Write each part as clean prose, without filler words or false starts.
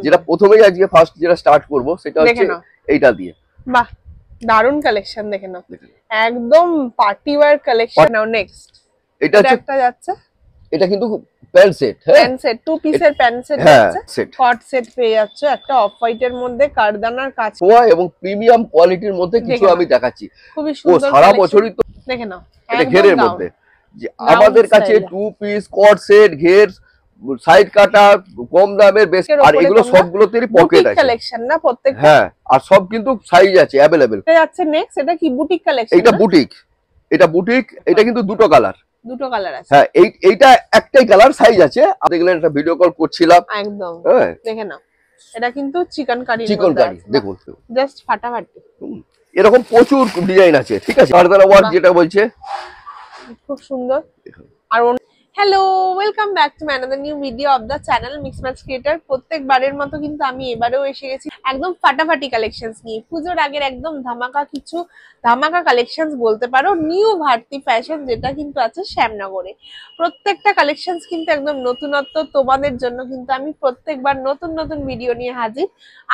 যেটা প্রথমেই আজকে ফার্স্ট যেটা স্টার্ট করব সেটা হচ্ছে এইটা দিয়ে। বাহ, দারুন কালেকশন, দেখে নাও একদম party wear collection. Now next এটা একটা যাচ্ছে, এটা কিন্তু pant set, pant set, two পিসের প্যান্ট সেট যাচ্ছে, কট সেট পেয়ে যাচ্ছে একটা অফ হোয়াইটের মধ্যে কারদানার কাজ এবং প্রিমিয়াম কোয়ালিটির মধ্যে কিছু আমি দেখাচ্ছি। খুবই সুন্দর সারা বছরই তো দেখে নাও এটা ঘেরের মধ্যে যে আমাদের কাছে টু পিস কট সেট ঘের সাইড কাটা কম দামের বেশ, আর এগুলো সবগুলোতেরই পকেট আছে কালেকশন না প্রত্যেক। হ্যাঁ, আর সব কিন্তু সাইজ আছে अवेलेबल। এটা যাচ্ছে নেক্সট, এটা কি বুটিক কালেকশন? এটা বুটিক, এটা বুটিক, এটা কিন্তু দুটো কালার আছে। হ্যাঁ, এইটা একটাই কালার সাইজ আছে। দেখলেন একটা ভিডিও কল করছিলাম একদম, দেখে নাও এটা কিন্তু চিকেন কারি দেখুন জাস্ট ফাটাফাটি। এরকম প্রচুর ডিজাইন আছে, ঠিক আছে। কারদানা ওয়ার্ক যেটা বলছে খুব সুন্দর। আর hello, welcome back to another new video of the channel mix match creator. প্রত্যেকবারের মতো কিন্তু আমি এবারেও এসে গেছি একদম ফাটাফাটি কালেকশনস নিয়ে। পুজোর আগের একদম ধামাকা কালেকশনস বলতে পারো, নিউ ভারতী ফ্যাশন, যেটা কিন্তু আছে শ্যামনগরে। প্রত্যেকটা কালেকশনস কিন্তু একদম নতুনত্ব তোমাদের জন্য, কিন্তু আমি প্রত্যেকবার নতুন নতুন ভিডিও নিয়ে হাজির।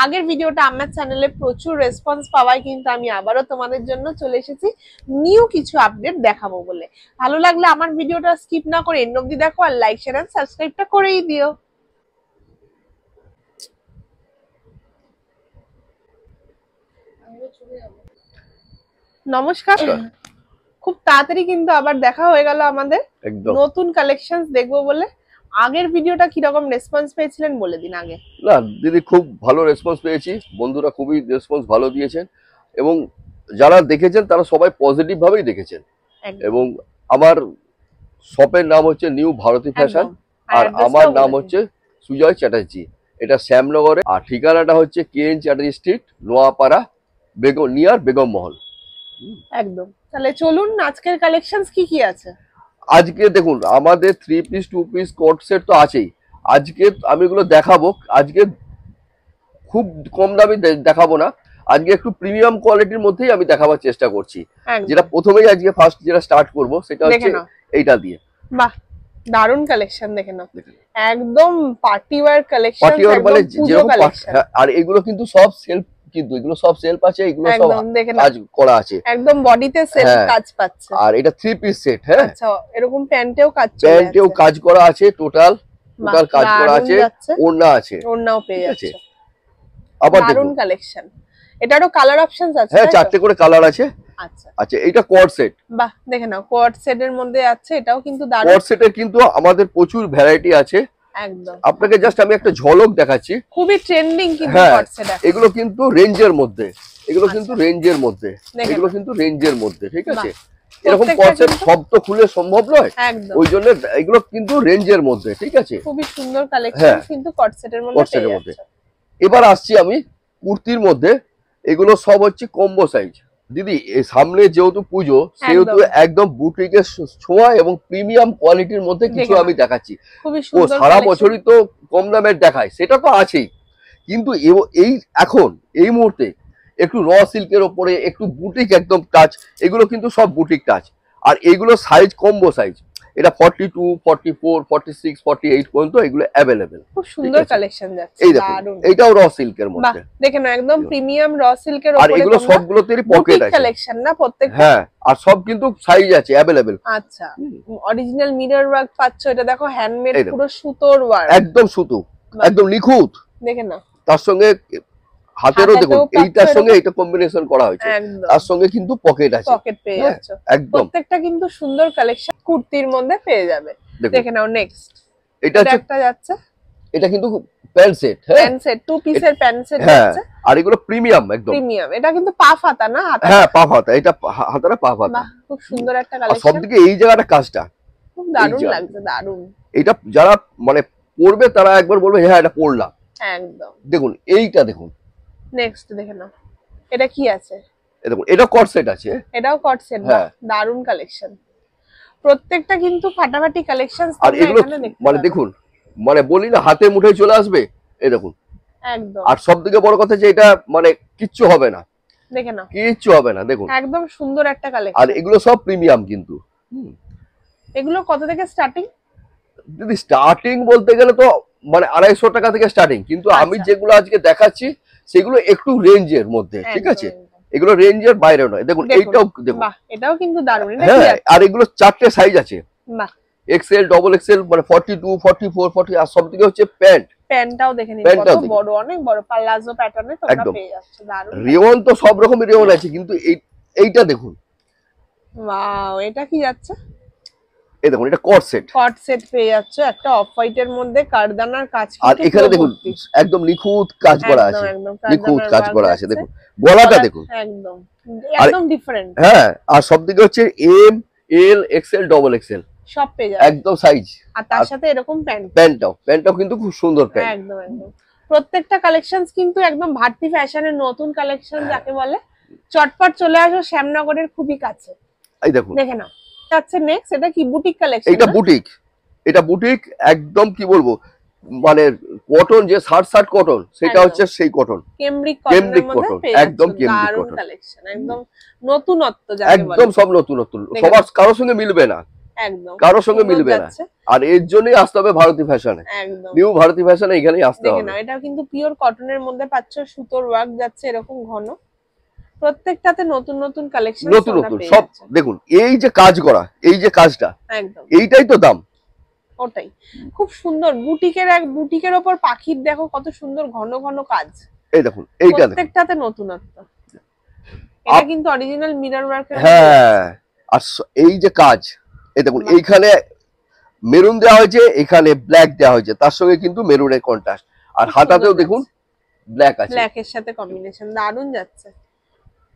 আগের ভিডিওটা আমার চ্যানেলে প্রচুর রেসপন্স পাওয়ায় কিন্তু আমি আবারও তোমাদের জন্য চলে এসেছি নিউ কিছু আপডেট দেখাবো বলে। ভালো লাগলে আমার ভিডিওটা স্কিপ না করে এন্ড অবধি দেখো, আর লাইক শেয়ার এন্ড সাবস্ক্রাইবটা করেই দিও। নমস্কার, খুব তাড়াতাড়ি কিন্তু আবার দেখা হয়ে গেল আমাদের নতুন কালেকশনস দেখবো বলে। আগের ভিডিওটা কি রকম রেসপন্স পেয়েছিলেন বলে দিন আগে। না দিদি, খুব ভালো রেসপন্স পেয়েছি, বন্ধুরা খুবই রেসপন্স ভালো দিয়েছেন, এবং যারা দেখেছেন তারা সবাই পজিটিভ ভাবেই দেখেছেন। এবং আমার শপের নাম হচ্ছে নিউ ভারতী ফ্যাশন, আর আমার নাম হচ্ছে সুজয় চ্যাটার্জি। এটা শ্যামনগরে, আর ঠিকানাটা হচ্ছে KN Chatterjee street, Noapara, near Begum মহল। একদম। তাহলে চলুন আজকের কালেকশনস কি আছে। আজকে দেখুন আমাদের 3 পিস 2 পিস কোট সেট তো আছেই। আজকে আমি এগুলো দেখাবো, আজকে খুব কম দামে দেখাবো না, আজকে একটু প্রিমিয়াম কোয়ালিটির মধ্যেই আমি দেখাবার চেষ্টা করছি। যেটা প্রথমেই আজকে ফার্স্ট যেটা স্টার্ট করব সেটা হচ্ছে এইটা দিয়ে। বাহ, দারুন কালেকশন, দেখে নাও একদম party wear collection, party wear মানে যেরকম, আর এগুলো কিন্তু সব সেলফ, কিন্তু এগুলো সব সেলফ আছে, এগুলো সব কাজ করা আছে, একদম বডিতে সেলফ কাজ পাচ্ছে। আর এটা 3 পিস সেট। হ্যাঁ, আচ্ছা, এরকম প্যান্টেও কাজ করা আছে, টোটাল কাজ করা আছে, ওড়না আছে, ওড়নাও পেয়ে যাচ্ছে। আবার দারুন কালেকশন। এটারও কালার অপশনস আছে। হ্যাঁ, 4টে করে কালার আছে। আচ্ছা আচ্ছা, এটা কোয়াড সেট। বাহ, দেখে নাও কোয়াড সেটের মধ্যে আছে, এটাও কিন্তু দারুন। কোয়াড সেটের কিন্তু আমাদের প্রচুর ভ্যারাইটি আছে। একদম, আপনাকে জাস্ট আমি একটা ঝলক দেখাচ্ছি। খুবই ট্রেন্ডিং কিন্তু কোয়াড সেট। এগুলো কিন্তু রেঞ্জের মধ্যে, এগুলো কিন্তু রেঞ্জের মধ্যে, এগুলো কিন্তু রেঞ্জের মধ্যে, ঠিক আছে। এরকম কনসেপ্ট সব তো খুলে সম্ভব নয়, ওই জন্য এগুলো কিন্তু রেঞ্জের মধ্যে, ঠিক আছে। খুবই সুন্দর কালেকশন কিন্তু কট সেটের মধ্যে। এবার আসছি আমি কুর্তির মধ্যে। এগুলো সব হচ্ছে কম্বো সাইজ। দিদি, সামনে যেহেতু পুজো, সেহেতু একদম বুটিকের ছোঁয়া এবং প্রিমিয়াম কোয়ালিটির মধ্যে কিছু আমি দেখাচ্ছি। সারা বছরই তো কম দামের দেখায়, সেটা তো আছেই, কিন্তু এই এখন এই মুহূর্তে একটু র সিল্কের ওপরে একটু বুটিক একদম টাচ, এগুলো কিন্তু সব বুটিক টাচ। আর এগুলো সাইজ কম্বো সাইজ, এটা 42, 44, 46, 48 পর্যন্ত এগুলো अवेलेबल। খুব সুন্দর কালেকশন যাচ্ছে, দারুন। এইটাও র সিল্কের মধ্যে, দেখেন একদম প্রিমিয়াম র সিল্কের উপরে, আর এগুলো সবগুলোতেরই পকেট আছে কালেকশন না প্রত্যেক। হ্যাঁ, আর সব কিন্তু সাইজ আছে अवेलेबल। আচ্ছা, অরিজিনাল মিরর ওয়ার্ক পাচ্ছ, এটা দেখো হ্যান্ডমেড, পুরো সুতোর ওয়ার্ক, একদম সুতো, একদম নিখুঁত। দেখেন না, তার সঙ্গে হাতেরও দেখুন, এইটার সঙ্গে এটা কম্বিনেশন করা হয়েছে, তার সঙ্গে কিন্তু পকেট আছে, পকেট পেয়ে যাচ্ছে একদম। প্রত্যেকটা কিন্তু সুন্দর কালেকশন কুর্তির মধ্যে পেয়ে যাবে। দেখে নাও নেক্সট, এটা একটা যাচ্ছে, এটা কিন্তু pant set. Pant set, two পিসের প্যান্ট সেট যাচ্ছে, আর এগুলো প্রিমিয়াম, একদম প্রিমিয়াম। এটা কিন্তু পাফ হাতা না, হাতা, হ্যাঁ পাফ হাতা, এটা হাতাটা পাফ হাতা। খুব সুন্দর একটা কালেকশন। সবদিকে এই জায়গাটা কাজটা খুব দারুণ লাগছে, দারুণ। এটা যারা মানে পরবে তারা একবার বলবে হ্যাঁ এটা পরলাম, একদম। দেখুন এইটা দেখুন, নেক্সট দেখে নাও, এটা কি আছে, দেখুন এটা কট সেট আছে, এটাও কট সেট। দারুণ কালেকশন, প্রত্যেকটা কিন্তু ফাটাফাটি কালেকশন। আর এগুলো মানে দেখুন, মানে বলি না হাতে মুঠোয় চলে আসবে, এই দেখুন একদম। আর সবথেকে বড় কথা যে এটা মানে কিচ্ছু হবে না, দেখে নাও কিচ্ছু হবে না, দেখুন একদম সুন্দর একটা কালেকশন। আর এগুলো সব প্রিমিয়াম কিন্তু। এগুলো কত থেকে স্টার্টিং? দিদি স্টার্টিং বলতে গেলে তো মানে 250 টাকা থেকে স্টার্টিং, কিন্তু আমি যেগুলো আজকে দেখাচ্ছি সেগুলো একটু রেঞ্জের মধ্যে, ঠিক আছে, এগুলো রেঞ্জের বাইরে নয়। দেখুন এইটাও দেখুন, এটাও কিন্তু দারুণ। হ্যাঁ, আর এগুলো 4টে সাইজ আছে, বাহ, এক্সেল, ডবল এক্সেল, মানে 42, 44, 40, আর সব থেকে হচ্ছে প্যান্টটাও দেখে নিন কত বড়, অনেক বড় পালাজো প্যাটার্নে তোমরা পেয়ে যাচ্ছ। দারুণ। রিওন তো সব রকমের রিওন আছে, কিন্তু এইটা দেখুন, ওয়াও, এটা কি যাচ্ছে? এই দেখুন, এটা কট সেট পেয়ে যাচ্ছে একটা অফ হোয়াইটের মধ্যে কারদানার কাজ, আর এখানে দেখুন একদম নিখুঁত কাজ করা আছে, নিখুঁত কাজ করা আছে। দেখুন গলাটা দেখুন, একদম ডিফারেন্ট। হ্যাঁ, আর সবদিকে হচ্ছে এম, এল, এক্সেল, ডবল এক্সেল সব পেয়ে যাবে একদম সাইজ, আর তার সাথে এরকম প্যান্টটাও কিন্তু খুব সুন্দর প্যান্ট। একদম প্রত্যেকটা কালেকশনস কিন্তু একদম ভারতী ফ্যাশনের নতুন কালেকশন যাকে বলে। চটপট চলে আসো, শ্যামনগরের খুবই কাছে। এই দেখুন, দেখে নাও। আচ্ছা নেক্সট, এটা কি বুটিক কালেকশন? এটা বুটিক একদম, কি বলবো, মানে কটন যে শার্ট কটন, সেটা হচ্ছে সেই কটন, কেমব্রিক কটন, একদম কেমব্রিক কটন কালেকশন, একদম নতুনত্ব যাকে বলে, একদম সব নতুনত্ব, সবার কারোর সঙ্গে মিলবে না, একদম কারোর সঙ্গে মিলবে না। আর এর জন্যই আসতে হবে ভারতী ফ্যাশনে, একদম নিউ ভারতী ফ্যাশনে, এখানেই আসতে হবে। দেখে নাও, এটা কিন্তু পিওর কটনের মধ্যে পাচ্ছ, সুতোর ওয়ার্ক যাচ্ছে এরকম ঘন, প্রত্যেকটাতে নতুন নতুন কালেকশন, নতুন সব। দেখুন এই যে কাজ করা, এই যে কাজটা, একদম এইটাই তো দাম, ওটাই খুব সুন্দর। বুটিকের ওপর পাখির দেখো কত সুন্দর ঘন ঘন কাজ। এই দেখুন, এইটা প্রত্যেকটাতে নতুনত্ব। এটা কিন্তু অরিজিনাল মিরর ওয়ার্কের। হ্যাঁ, আর এই যে কাজ, এই দেখুন এইখানে মেরুন দেওয়া হয়েছে, এখানে ব্ল্যাক দেওয়া হয়েছে, তার সঙ্গে কিন্তু মেরুনের কন্ট্রাস্ট, আর হাতাতেও দেখুন ব্ল্যাক আছে, ব্ল্যাকের সাথে কম্বিনেশন দারুণ যাচ্ছে।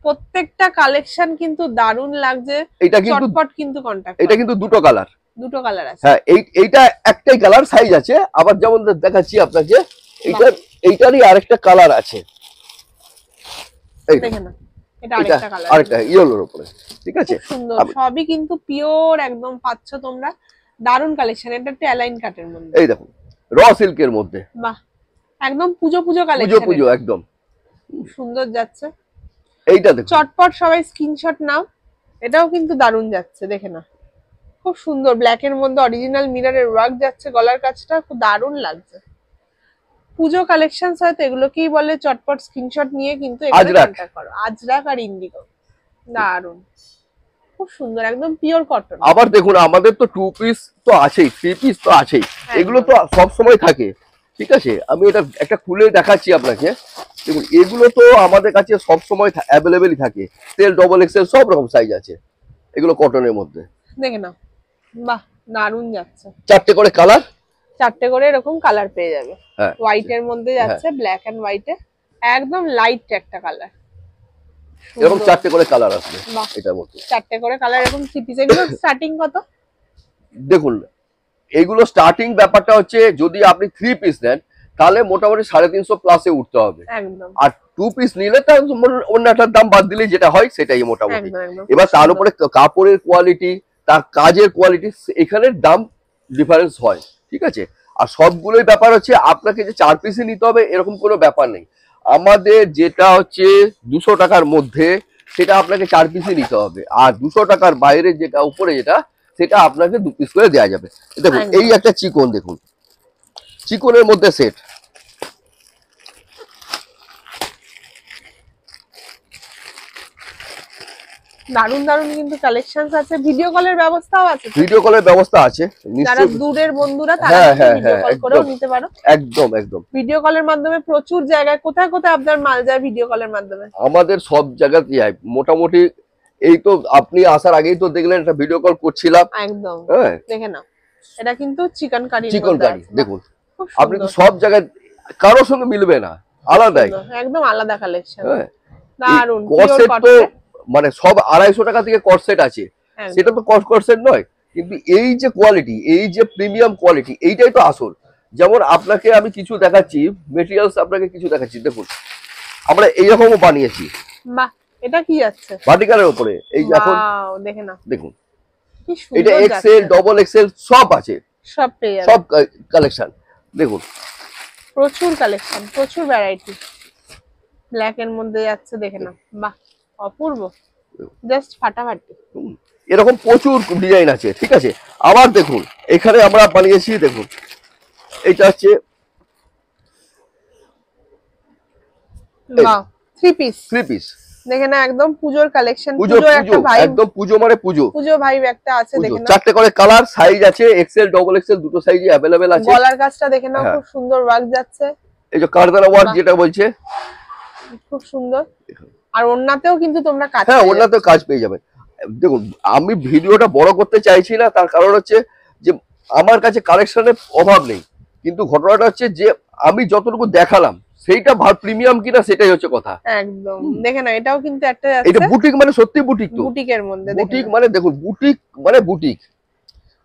প্রত্যেকটা কালেকশন কিন্তু দারুণ লাগছে। এটা কিন্তু চটপট কিন্তু কন্টাক্ট, এটা কিন্তু দুটো কালার আছে। হ্যাঁ, এইটা একটাই কালার সাইজ আছে, আবার যেমন দেখাচ্ছি আপনাকে, এইটারই আরেকটা কালার আছে, দেখেন না, এটা আরেকটা ইয়েলোর উপরে, ঠিক আছে, সুন্দর। সবই কিন্তু পিওর একদম পাচ্ছ তোমরা, দারুণ কালেকশন। এটা একটা অ্যালাইন কাটের মধ্যে, এই দেখুন র সিল্কের মধ্যে, বাহ, একদম পুজো কালেকশন, পুজো একদম সুন্দর যাচ্ছে। এইটা দেখুন, চটপট সবাই স্ক্রিনশট নাও, এটাও কিন্তু দারুণ যাচ্ছে। দেখে না, খুব সুন্দর ব্ল্যাক এর মধ্যে অরিজিনাল মিররের ওয়ার্ক যাচ্ছে, গলার কাজটা খুব দারুণ লাগছে। পুজো কালেকশনস হয়তো এগুলোকেই বলে। চটপট স্ক্রিনশট নিয়ে কিন্তু এখানে কন্টাক্ট করো। আজরাক আর ইন্ডিগো, দারুণ, খুব সুন্দর, একদম পিওর কটন। আবার দেখুন আমাদের তো 2 পিস তো আছেই, 3 পিস তো আছেই, এগুলো তো সব সময় থাকে, ঠিক আছে। আমি এটা একটা খুলে দেখাচ্ছি আপনাকে, দেখুন এগুলো তো আমাদের কাছে সব সময় অ্যাভেলেবেলই থাকে, এক্সেল, ডবল এক্সেল, সব রকম সাইজ আছে, এগুলো কটনের মধ্যে। দেখে নাও, বাহ, দারুণ যাচ্ছে। 4টে করে কালার, 4টে করে এরকম কালার পেয়ে যাবে। হোয়াইট এর মধ্যে যাচ্ছে, ব্ল্যাক এন্ড হোয়াইটে, একদম লাইট একটা কালার, এরকম 4টে করে কালার আসবে এটার মধ্যে, 4টে করে কালার, এরকম 3 পিস। এগুলো স্টার্টিং কত? দেখুন এগুলো স্টার্টিং ব্যাপারটা হচ্ছে, যদি আপনি 3 পিস নেন তাহলে মোটামুটি 350 প্লাসে উঠতে হবে, একদম। আর 2 পিস নিলে তার অন্য একটা দাম বাদ দিলে যেটা হয় সেটাই মোটামুটি। এবার তার উপরে কাপড়ের কোয়ালিটি, তার কাজের কোয়ালিটি, এখানের দাম ডিফারেন্স হয়, ঠিক আছে। আর সবগুলোই ব্যাপার হচ্ছে আপনাকে যে 4 পিসই নিতে হবে এরকম কোনো ব্যাপার নেই। আমাদের যেটা হচ্ছে 200 টাকার মধ্যে সেটা আপনাকে 4 পিসই নিতে হবে, আর 200 টাকার বাইরে যেটা উপরে যেটা, সেটা আপনাকে 2 পিস করে দেওয়া যাবে। দেখুন এই একটা চিকন, দেখুন চিকনের মধ্যে সেট, দারুন দারুন কিন্তু কালেকশনস আছে। ভিডিও কলের ব্যবস্থাও আছে, ভিডিও কলের ব্যবস্থা আছে, যারা দূরের বন্ধুরা তারা ভিডিও কল করেও নিতে পারো। একদম একদম ভিডিও কলের মাধ্যমে প্রচুর জায়গায়, কোথায় কোথায় আপনার মাল যায় ভিডিও কলের মাধ্যমে? আমাদের সব জায়গাতে যায় মোটামুটি। এই তো আপনি আসার আগেই তো দেখলেন একটা ভিডিও কল করছিলাম, একদম দেখে নাও, এটা কিন্তু চিকেন কারি, দেখুন আপনি তো সব জায়গায়, কারোর সঙ্গে মিলবে না, আলাদাই, একদম আলাদা কালেকশন, দারুন। তো মানে সব 250 টাকা থেকে কট সেট আছে, সেটা তো কট সেট নয়, কিন্তু এই যে কোয়ালিটি, এই যে প্রিমিয়াম কোয়ালিটি, এইটাই তো আসল। যেমন আপনাকে আমি কিছু দেখাচ্ছি, মেটেরিয়ালস আপনাকে কিছু দেখাচ্ছি, দেখুন আমরা এইরকমও বানিয়েছি। বাহ, এটা কি আছে ভার্টিকালের উপরে, এই যে এখন দেখে না, দেখুন এটা এক্সেল, ডবল এক্সেল সব আছে, সব পেয়ে যাবেন, সব কালেকশন দেখুন, প্রচুর কালেকশন, প্রচুর ভ্যারাইটি। ব্ল্যাক এর মধ্যে যাচ্ছে, দেখে না, বাহ অপূর্ব, জাস্ট ফাটাফাটি। এরকম প্রচুর ডিজাইন আছে, ঠিক আছে। আবার দেখুন এখানে আমরা বানিয়েছি, দেখুন এটা হচ্ছে থ্রি পিস দেখে না, একদম পুজোর কালেকশন, পুজোর একটা ভাইব, একদম পুজো মানে পুজো ভাইব একটা আছে। দেখে না, চারটে করে কালার, সাইজ আছে এক্সেল, ডবল এক্সেল, দুটো সাইজে अवेलेबल আছে। গলার কাজটা দেখে না, খুব সুন্দর ওয়ার্ক যাচ্ছে। এই যে কারদানা ওয়ার্ক যেটা বলছে, খুব সুন্দর। আর ওন্নাতেও কিন্তু তোমরা কাজ, হ্যাঁ ওন্নাতেও কাজ পেয়ে যাবে। দেখুন আমি ভিডিওটা বড় করতে চাইছি না, তার কারণ হচ্ছে যে আমার কাছে কালেকশনের অভাব নেই, কিন্তু ঘটনাটা হচ্ছে যে আমি যতটুকু দেখালাম সেইটা প্রিমিয়াম কিনা সেটাই হচ্ছে কথা। একদম দেখে না, এটাও কিন্তু একটা এটা বুটিক মানে সত্যি বুটিক, তো বুটিকের মধ্যে, বুটিক মানে দেখুন বুটিক মানে বুটিক,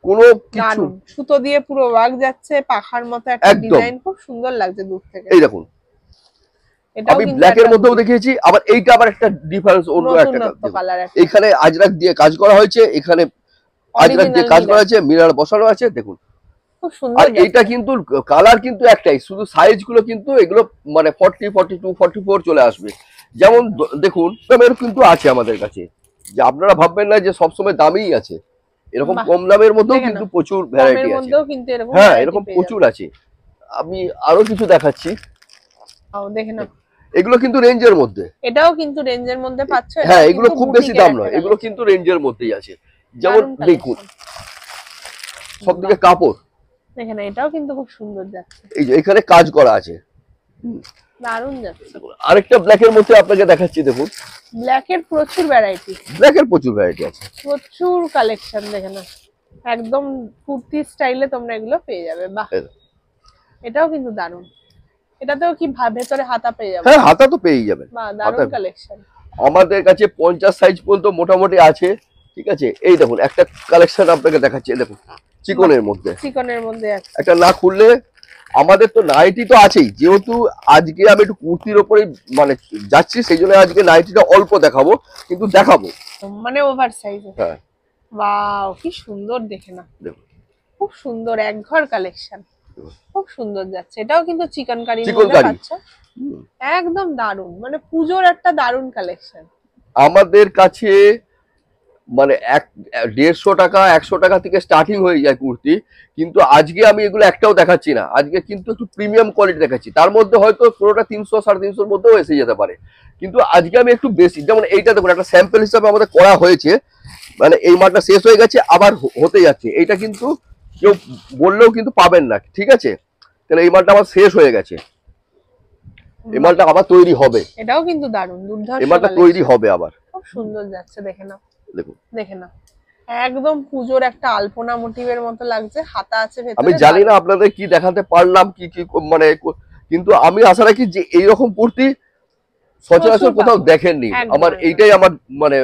কোনো কিছু সুতো দিয়ে পুরো ওয়ার্ক যাচ্ছে, পাখার মতো একটা ডিজাইন, খুব সুন্দর লাগছে দূর থেকে। এই দেখুন আমি ব্ল্যাক এর মধ্যেও দেখিয়েছি, আবার এইটা আবার একটা ডিফারেন্স, অন্য একটা কালার। এখানে আজরাক দিয়ে কাজ করা হয়েছে, এখানে আজরাক দিয়ে কাজ করা হয়েছে, মিরর বসানো আছে, দেখুন খুব সুন্দর। আর এটা কিন্তু কালার কিন্তু একটাই, শুধু সাইজ গুলো কিন্তু এগুলো মানে 40, 42, 44 চলে আসবে। যেমন দেখুন দামের কিন্তু আছে আমাদের কাছে, যে আপনারা ভাববেন না যে সবসময় দামেই আছে, এরকম কম দামের মধ্যেও কিন্তু প্রচুর ভ্যারাইটি আছে। হ্যাঁ এরকম প্রচুর আছে। আমি আরো কিছু দেখাচ্ছি, দেখেন এগুলো কিন্তু রেঞ্জের মধ্যে, এটাও কিন্তু রেঞ্জের মধ্যে পাচ্ছ। হ্যাঁ এগুলো খুব বেশি দাম নয়, এগুলো কিন্তু রেঞ্জের মধ্যেই আছে। যেমন দেখুন সবদিকে কাপড় দেখেন, এটাও কিন্তু খুব সুন্দর যাচ্ছে, এই যে এখানে কাজ করা আছে, দারুণ যাচ্ছে। আরেকটা ব্ল্যাক এর মধ্যে আপনাকে দেখাচ্ছি, দেখুন ব্ল্যাক এর প্রচুর ভ্যারাইটি, ব্ল্যাক এর প্রচুর ভ্যারাইটি আছে, প্রচুর কালেকশন। দেখেন একদম কুর্তি স্টাইলে তোমরা এগুলো পেয়ে যাবে। বাহ, এটাও কিন্তু দারুণ। এটাতেও কি ভেতরে হাতা পেয়ে যাবে? হ্যাঁ হাতা তো পেয়েই যাবেন। বাহ, দারুণ কালেকশন। আমাদের কাছে 50 সাইজ পর্যন্ত মোটামুটি আছে, ঠিক আছে। এই দেখুন একটা কালেকশন আপনাকে দেখাচ্ছি, দেখুন চিকনের মধ্যে, আছে একটা, না খুললে আমাদের তো নাইটি তো আছেই, যেহেতু আজকে আমি একটু কুর্তির উপরে মানে যাচ্ছি, সেই জন্য আজকে নাইটিটা অল্প দেখাবো, কিন্তু দেখাবো মানে ওভার সাইজ। হ্যাঁ ওয়াও কি সুন্দর, দেখে না খুব সুন্দর এক ঘর কালেকশন, খুব সুন্দর যাচ্ছে। এটাও কিন্তু চিকন কারির মধ্যে পাচ্ছ, একদম দারুণ, মানে পূজোর একটা দারুণ কালেকশন। আমাদের কাছে মানে 150 টাকা 100 টাকা থেকে স্টার্টিং হয়ে যায় কুর্তি, কিন্তু আজকে আমি এগুলো একটাও দেখাচ্ছি না, আজকে কিন্তু একটু প্রিমিয়াম কোয়ালিটি দেখাচ্ছি। তার মধ্যে হয়তো পুরোটা 300 350 মধ্যেও এসে যেতে পারে, কিন্তু আজকে আমি একটু বেশি, যেমন এইটা দেখুন একটা স্যাম্পল হিসাবে আমাদের করা হয়েছে, মানে এই মালটা শেষ হয়ে গেছে আবার হতে যাচ্ছে, এইটা কিন্তু কেউ বললেও কিন্তু পাবেন না, ঠিক আছে। তাহলে এই মালটা আমার শেষ হয়ে গেছে, এই মালটা আবার তৈরি হবে, এটাও কিন্তু দারুণ, দুর্ধর্ষ এই মালটা তৈরি হবে আবার, খুব সুন্দর যাচ্ছে। দেখে না, দেখে না একদম পুজোর একটা আলপনা মোটিভের মতো লাগছে, হাতা আছে ভেতরে। আমি জানি না আপনাদের কি দেখাতে পারলাম, কি কি মানে, কিন্তু আমি আশা রাখি যে এইরকম কুর্তি সচরাচর কোথাও দেখেননি। আমার এইটাই আমার মানে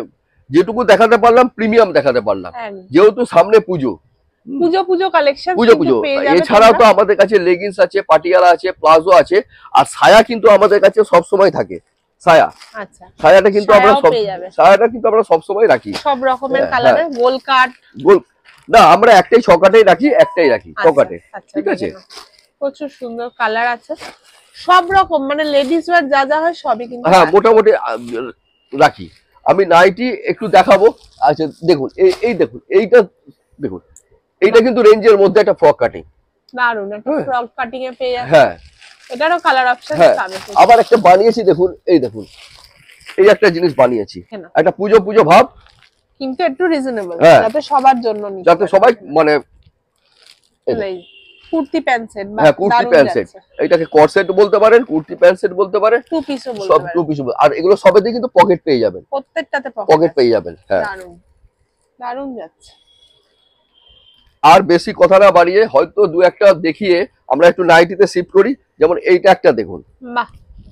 যেটুকু দেখাতে পারলাম প্রিমিয়াম দেখাতে পারলাম, যেহেতু সামনে পুজো, পুজো কালেকশন, পুজো। এছাড়াও তো আমাদের কাছে লেগিংস আছে, পাটিয়ালা আছে, প্লাজো আছে, আর সায়া কিন্তু আমাদের কাছে সব সময় থাকে। সায়া, আচ্ছা সায়াটা কিন্তু আমরা সব সময় রাখি, সব রকমের কালারের, গোল কাট, না আমরা একটাই ছকাটেই রাখি, ছকাটে, ঠিক আছে। প্রচুর সুন্দর কালার আছে, সব রকম মানে লেডিস ওয়্যার যা যা হয় সবই কিন্তু, হ্যাঁ মোটামুটি রাখি। আমি নাইটি একটু দেখাবো। আচ্ছা দেখুন এই দেখুন এইটা, দেখুন এইটা কিন্তু রেঞ্জের মধ্যে একটা ফ্রক কাটিং, দারুন একটা ফ্রক কাটিং এ পেয়ে যাচ্ছে। হ্যাঁ এটারও কালার অপশন আছে। আবার একটা বানিয়েছি, দেখুন এই দেখুন এই একটা জিনিস বানিয়েছি, একটা পুজো ভাব, কিন্তু একটু রিজনেবল, যাতে সবার জন্য নিতে, যাতে সবাই মানে কুর্তি প্যান্ট সেট, হ্যাঁ কুর্তি প্যান্ট সেট, এটাকে কট সেট বলতে পারেন, কুর্তি প্যান্ট সেট বলতে পারেন, টু পিসও বলতে পারেন, সব টু পিস। আর এগুলো সবেতে কিন্তু পকেট পেয়ে যাবেন, প্রত্যেকটাতে পকেট পেয়ে যাবেন। হ্যাঁ দারুণ যাচ্ছে। আর বেশি কথা না বাড়িয়ে হয়তো দু একটা দেখিয়ে আমরা একটু নাইটিতে শিফট করি। যেমন এইটা একটা দেখুন, বাহ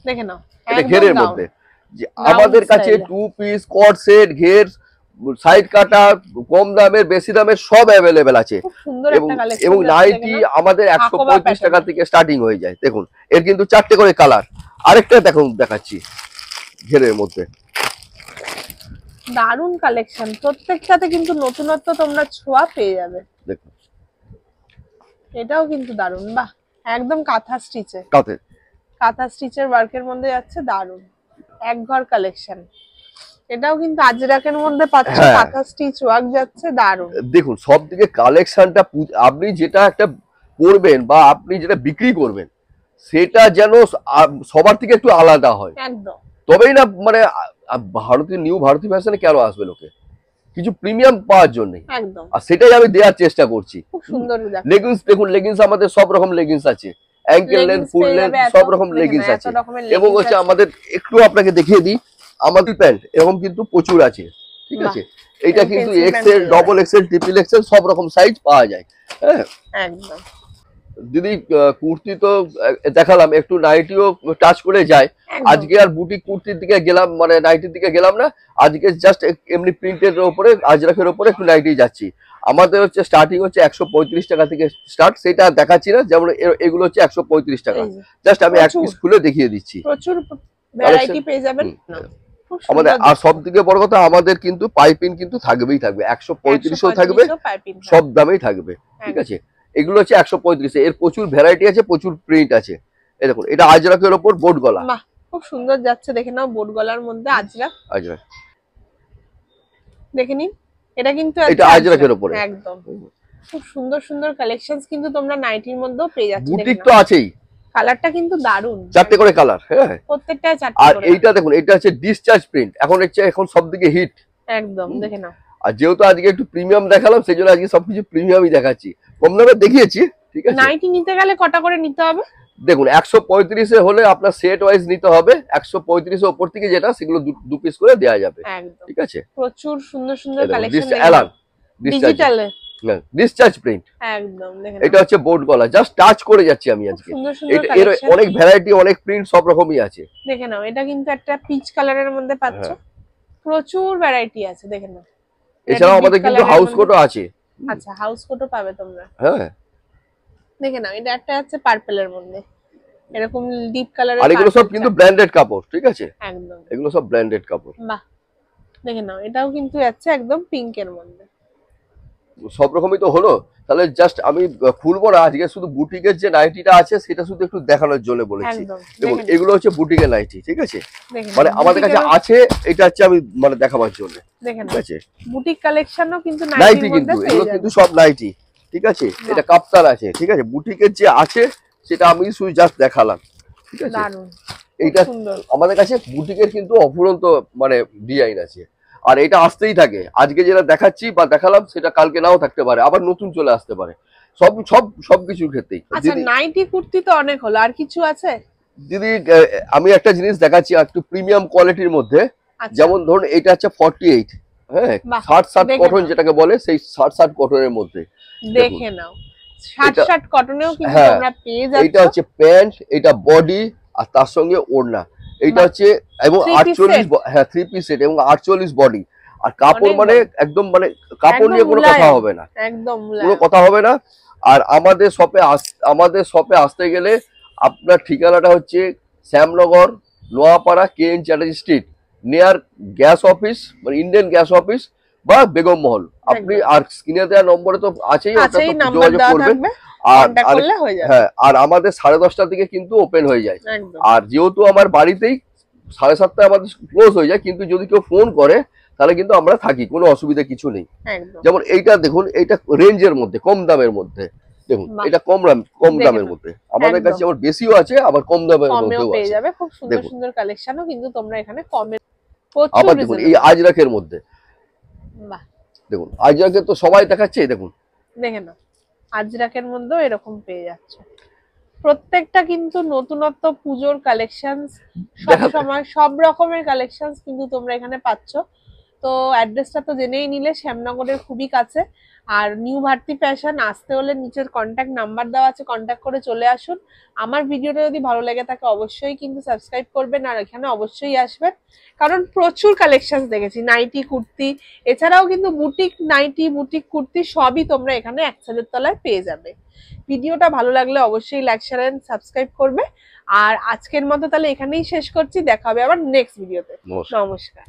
দেখে নাও, এটা ঘেরের মধ্যে, যে আমাদের কাছে টু পিস, কট সেট, ঘের, সাইড কাটা, কম দামের বেশি দামের সব অ্যাভেলেবেল আছে, এবং নাইটি আমাদের 135 টাকা থেকে স্টার্টিং হয়ে যায়। দেখুন এর কিন্তু 4টে করে কালার, আরেকটা দেখুন দেখাচ্ছি ঘেরের মধ্যে, দারুণ কালেকশন, প্রত্যেকটাতে কিন্তু নতুনত্ব তোমরা ছোঁয়া পেয়ে যাবে। দেখুন এটাও কিন্তু দারুণ, বাহ একদম কাঁথা স্টিচের ওয়ার্কের মধ্যে যাচ্ছে, দারুণ এক ঘর কালেকশন। এটাও কিন্তু আজরাকের মধ্যে পাচ্ছ, হ্যাঁ। কাঁথা স্টিচ ওয়ার্ক যাচ্ছে, দারুন। দেখুন সব দিকে কালেকশনটা, আপনি যেটা একটা করবেন বা আপনি যেটা বিক্রি করবেন সেটা যেন সবার থেকে একটু আলাদা হয়, একদম। তবেই না মানে ভারতীয় নিউ ভারতীয় ফ্যাশনে কেন আসবে লোকে, কিছু প্রিমিয়াম পাওয়ার জন্য। একদম, আর সেটাই আমি দেওয়ার চেষ্টা করছি। খুব সুন্দর। লেগিংস দেখুন, লেগিংস আমাদের সব রকম লেগিংস আছে, অ্যাঙ্কেল লেন্থ, ফুল লেন্থ, সব রকম লেগিংস আছে। এবং হচ্ছে আমাদের একটু আপনাকে দেখিয়ে দিই, আমাদের প্যান্ট এরকম কিন্তু প্রচুর আছে, ঠিক আছে। এটা কিন্তু XL, double XL, triple XL সব রকম সাইজ পাওয়া যায়। হ্যাঁ একদম। দিদি কুর্তি তো দেখালাম, একটু নাইটিও টাচ করে যায়। আজকে আর বুটিক কুর্তির দিকে গেলাম, মানে নাইটির দিকে গেলাম না, আজকে জাস্ট এমনি প্রিন্টের উপরে, আজরাকের উপরে একটু নাইটি যাচ্ছি। আমাদের হচ্ছে স্টার্টিং হচ্ছে 135 টাকা থেকে স্টার্ট, সেটা দেখাচ্ছি না, যেমন এগুলো হচ্ছে 135 টাকা। জাস্ট আমি এক পিস খুলে দেখিয়ে দিচ্ছি, প্রচুর ভ্যারাইটি পেয়ে যাবেন আমাদের। আর সব থেকে বড় কথা, আমাদের কিন্তু পাইপিং কিন্তু থাকবেই থাকবে, 135ও থাকবে, সব দামেই থাকবে, ঠিক আছে। এগুলো হচ্ছে 135, এর প্রচুর ভ্যারাইটি আছে, প্রচুর প্রিন্ট আছে। এই দেখুন, এটা আজরাকের উপর বোট গলা, বাহ খুব সুন্দর যাচ্ছে, দেখে নাও বোট গলার মধ্যে আজরাক। আজরাক দেখে নিন, এটা কিন্তু এটা আজরাকের উপরে একদম খুব সুন্দর সুন্দর কালেকশনস কিন্তু তোমরা নাইটির মধ্যেও পেয়ে যাচ্ছ। বুটিক তো আছেই, কালারটা কিন্তু দারুন, 4টে করে কালার। হ্যাঁ প্রত্যেকটা 4টে। আর এইটা দেখুন, এটা হচ্ছে ডিসচার্জ প্রিন্ট, এখন সবদিকে হিট একদম, দেখে নাও। আর যেহেতু আজকে একটু প্রিমিয়াম দেখালাম, সেই জন্য আজকে সবকিছু প্রিমিয়ামই দেখাচ্ছি, কম দামে দেখিয়েছি, ঠিক আছে। নাইটি নিতে গেলে কটা করে নিতে হবে? দেখুন 135 এ হলে আপনার সেট ওয়াইজ নিতে হবে, 135 এর উপর থেকে যেটা, সেগুলো দু পিস করে দেওয়া যাবে, ঠিক আছে। প্রচুর সুন্দর সুন্দর কালেকশন, ডিজিটাল ডিসচার্জ প্রিন্ট, একদম দেখেন। এটা হচ্ছে বোট গলা, জাস্ট টাচ করে যাচ্ছি আমি আজকে। এর অনেক ভ্যারাইটি, অনেক প্রিন্ট, সব রকমই আছে, দেখে নাও। এটা কিন্তু একটা পিচ কালারের মধ্যে পাচ্ছ, প্রচুর ভ্যারাইটি আছে, দেখে নাও। এছাড়াও আমাদের কিন্তু হাউস কোটও আছে। আচ্ছা, হাউস কোটও পাবে তোমরা, হ্যাঁ দেখে নাও। এটা একটা আছে পার্পলের মধ্যে, এরকম ডিপ কালারের। আর এগুলো সব কিন্তু ব্র্যান্ডেড কাপড়, ঠিক আছে, একদম এগুলো সব ব্র্যান্ডেড কাপড়। বাহ, দেখে নাও। এটাও কিন্তু যাচ্ছে একদম পিঙ্কের মধ্যে, সব রকমই তো হলো। তাহলে জাস্ট আমি খুলবো না আজকে, শুধু বুটিকের যে নাইটিটা আছে সেটা শুধু একটু দেখানোর জন্য বলেছি। দেখুন এগুলো হচ্ছে বুটিকের নাইটি, ঠিক আছে, মানে আমাদের কাছে আছে, এটা হচ্ছে আমি মানে দেখাবার জন্য, ঠিক আছে। বুটিক কালেকশনও কিন্তু নাইটি, কিন্তু এগুলো কিন্তু সব নাইটি, ঠিক আছে। এটা কাপ্তান আছে, ঠিক আছে। বুটিকের যে আছে সেটা আমি শুধু জাস্ট দেখালাম, ঠিক আছে। এইটা আমাদের কাছে বুটিকের কিন্তু অফুরন্ত মানে ডিজাইন আছে, আর এটা আসতেই থাকে। আজকে যেটা দেখাচ্ছি বা দেখালাম সেটা কালকে নাও থাকতে পারে, আবার নতুন চলে আসতে পারে, সবকিছুর ক্ষেত্রেই। আচ্ছা, নাইটি কুর্তি তো অনেক হলো, আর কিছু আছে দিদি? আমি একটা জিনিস দেখাচ্ছি একটু প্রিমিয়াম কোয়ালিটির মধ্যে, যেমন ধরুন এটা হচ্ছে 48, হ্যাঁ, 60 কটন যেটাকে বলে, সেই 60 কটনের মধ্যে দেখে নাও। 60 কটনেও কিন্তু তোমরা পেয়ে যাচ্ছ। এটা হচ্ছে প্যান্ট, এটা বডি, আর তার সঙ্গে ওড়না, এইটা হচ্ছে, এবং 48, হ্যাঁ 3 পিস সেট, এবং 48 বডি। আর কাপড় মানে একদম, মানে কাপড় নিয়ে কোনো কথা হবে না, একদম কোনো কথা হবে না। আর আমাদের শপে আসতে গেলে আপনার ঠিকানাটা হচ্ছে Shyamnagar, Noapara, KN Chatterjee street, near gas office, মানে ইন্ডিয়ান গ্যাস অফিস বা বেগম মহল। আপনি আর স্ক্রিনে দেওয়া নম্বরে তো আছেই, যোগাযোগ করবেন। হ্যাঁ, আর আমাদের 10:30টার দিকে কিন্তু ওপেন হয়ে যায়। আর যেহেতু আমার বাড়িতেই 7:30টায় আমাদের ক্লোজ হয়ে যায়, কিন্তু যদি কেউ ফোন করে তাহলে কিন্তু আমরা থাকি, কোনো অসুবিধা কিছু নেই। যেমন এইটা দেখুন, এইটা রেঞ্জের মধ্যে, কম দামের মধ্যে, দেখুন এটা কম দামের মধ্যে। আমাদের কাছে আবার বেশিও আছে, আবার কম দামের মধ্যেও পেয়ে যাবে। খুব সুন্দর সুন্দর কালেকশনও কিন্তু তোমরা এখানে কমে। আবার দেখুন এই আজরাকের মধ্যে, দেখুন আজরাকের তো সবাই দেখাচ্ছে, দেখুন দেখে নাও। আজরাকের মধ্যেও এরকম পেয়ে যাচ্ছে, প্রত্যেকটা কিন্তু নতুনত্ব পুজোর কালেকশনস, সব সময় সব রকমের কালেকশনস কিন্তু তোমরা এখানে পাচ্ছ। তো অ্যাড্রেসটা তো জেনেই নিলে, শ্যামনগরের খুবই কাছে। আর নিউ ভারতী ফ্যাশন আসতে হলে নিচের কন্ট্যাক্ট নাম্বার দেওয়া আছে, কন্ট্যাক্ট করে চলে আসুন। আমার ভিডিওটা যদি ভালো লেগে থাকে অবশ্যই কিন্তু সাবস্ক্রাইব করবেন, আর এখানে অবশ্যই আসবেন, কারণ প্রচুর কালেকশন দেখেছি, নাইটি, কুর্তি, এছাড়াও কিন্তু বুটিক নাইটি, বুটিক কুর্তি সবই তোমরা এখানে এক ছাদের তলায় পেয়ে যাবে। ভিডিওটা ভালো লাগলে অবশ্যই লাইক, শেয়ার এন্ড সাবস্ক্রাইব করবে। আর আজকের মতো তাহলে এখানেই শেষ করছি, দেখা হবে আবার নেক্সট ভিডিওতে। নমস্কার।